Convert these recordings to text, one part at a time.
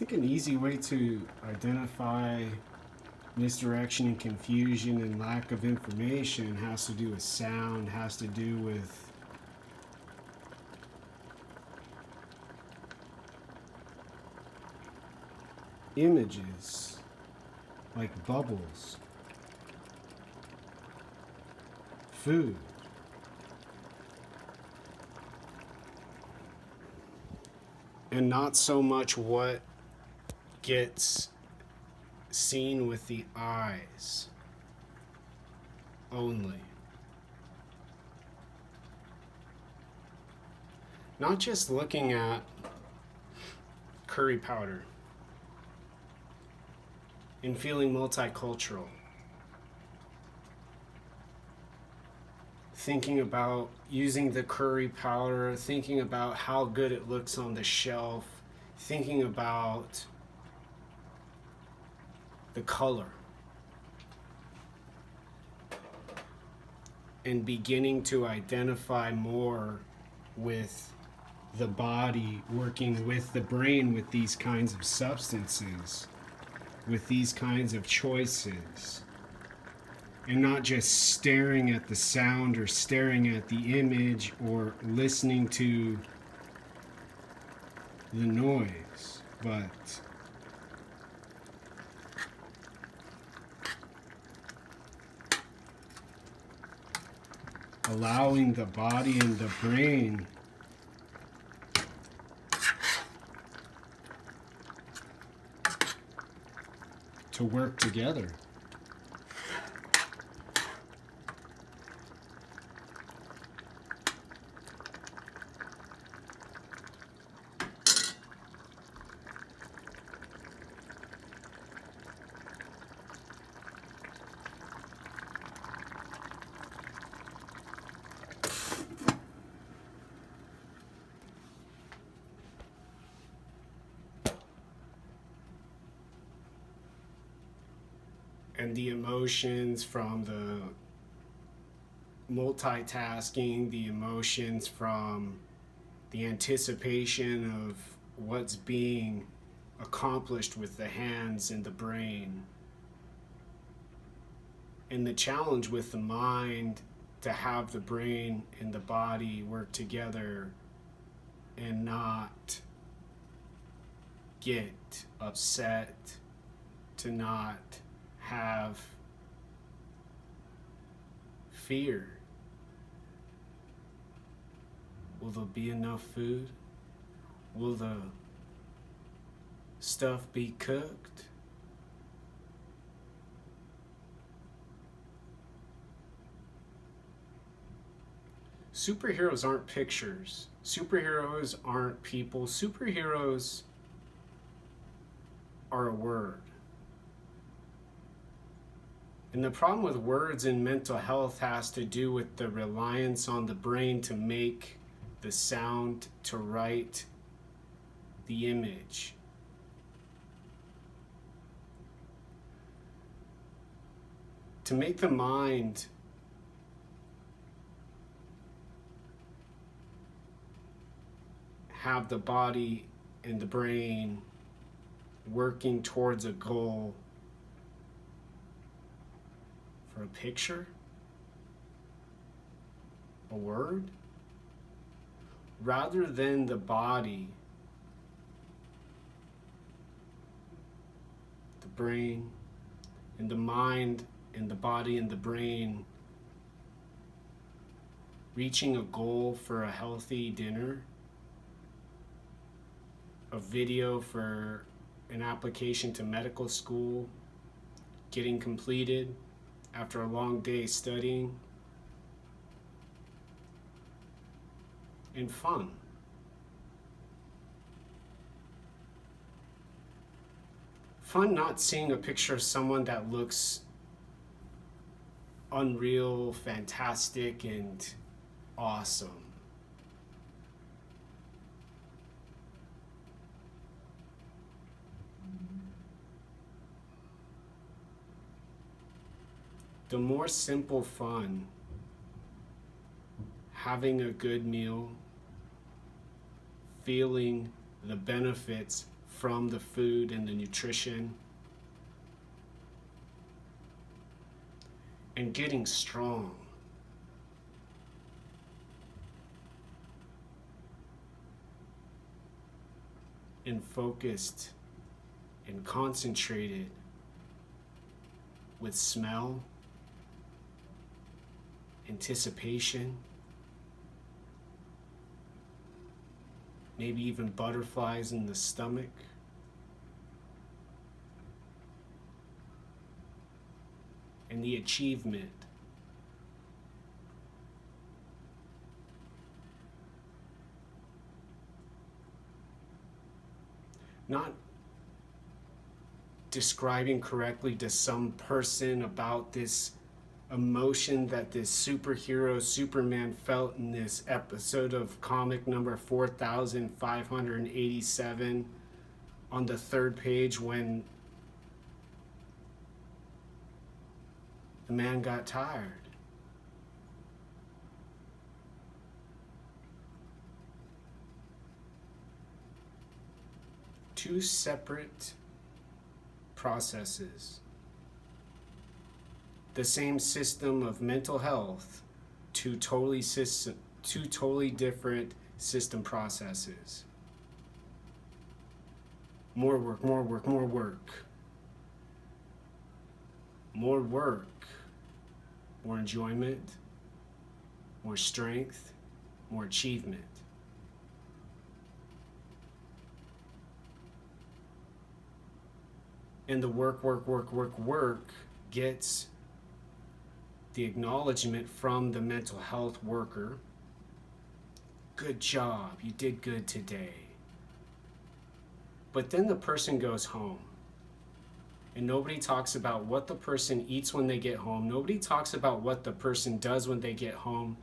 think an easy way to identify misdirection and confusion and lack of information has to do with sound, has to do with images like bubbles, food. And not so much what gets seen with the eyes only. Not just looking at curry powder and feeling multicultural. Thinking about using the curry powder, thinking about how good it looks on the shelf, thinking about the color, and beginning to identify more with the body working with the brain with these kinds of substances, with these kinds of choices, and not just staring at the sound or staring at the image or listening to the noise, but allowing the body and the brain to work together. And the emotions from the multitasking, the emotions from the anticipation of what's being accomplished with the hands and the brain. And the challenge with the mind to have the brain and the body work together and not get upset, to not have fear. Will there be enough food? Will the stuff be cooked? Superheroes aren't pictures. Superheroes aren't people. Superheroes are a word. And the problem with words in mental health has to do with the reliance on the brain to make the sound, to write the image. To make the mind have the body and the brain working towards a goal for a picture, a word, rather than the body, the brain, and the mind and the body and the brain reaching a goal for a healthy dinner, a video for an application to medical school getting completed after a long day studying, and fun. Fun not seeing a picture of someone that looks unreal, fantastic, and awesome. The more simple fun, having a good meal, feeling the benefits from the food and the nutrition, and getting strong. And focused and concentrated with smell, anticipation, maybe even butterflies in the stomach. And the achievement. Not describing correctly to some person about this emotion that this superhero Superman felt in this episode of comic number 4587 on the third page when the man got tired. Two separate processes. The same system of mental health, two totally different system processes. More work, more work, more work. More work, more enjoyment, more strength, more achievement. And the work gets the acknowledgement from the mental health worker. Good job, you did good today. But then the person goes home. And nobody talks about what the person eats when they get home. Nobody talks about what the person does when they get home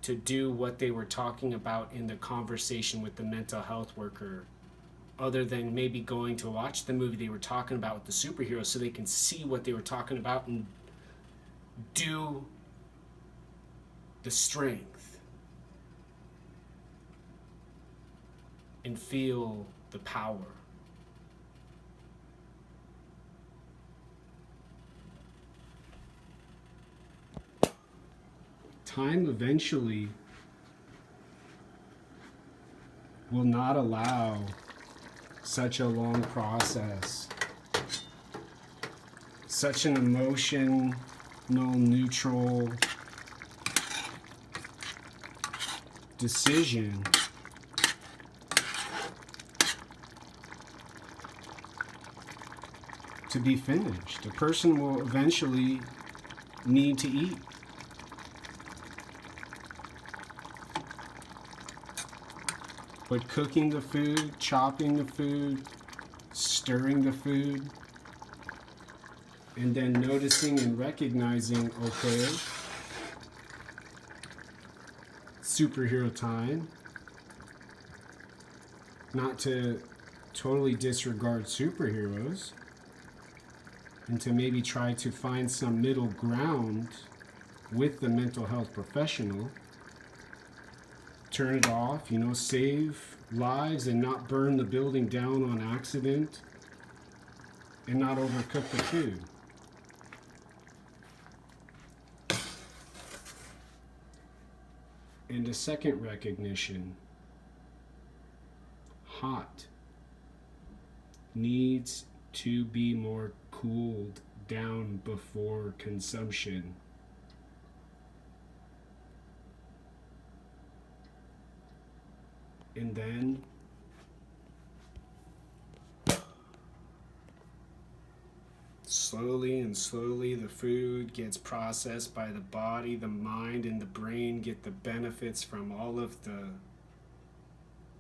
to do what they were talking about in the conversation with the mental health worker, other than maybe going to watch the movie they were talking about with the superhero so they can see what they were talking about and do the strength and feel the power. Time eventually will not allow such a long process, such an emotional, neutral decision to be finished. A person will eventually need to eat. But cooking the food, chopping the food, stirring the food, and then noticing and recognizing, okay, superhero time. Not to totally disregard superheroes, and to maybe try to find some middle ground with the mental health professional. Turn it off, save lives and not burn the building down on accident, and not overcook the food. And a second recognition, hot needs to be more cooled down before consumption. And then slowly the food gets processed by the body, the mind, and the brain get the benefits from all of the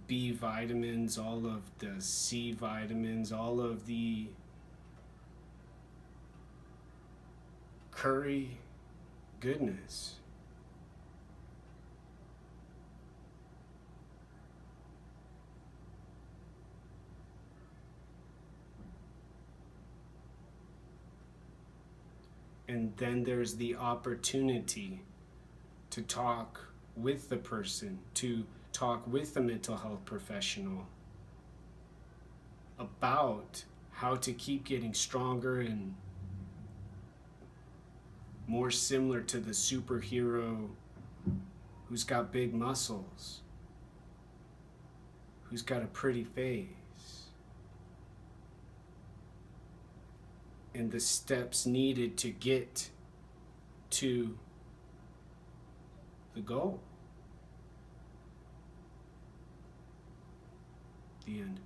B vitamins, all of the C vitamins, all of the curry goodness. And then there's the opportunity to talk with the person, to talk with the mental health professional about how to keep getting stronger and more similar to the superhero who's got big muscles, who's got a pretty face, and the steps needed to get to the goal. The end.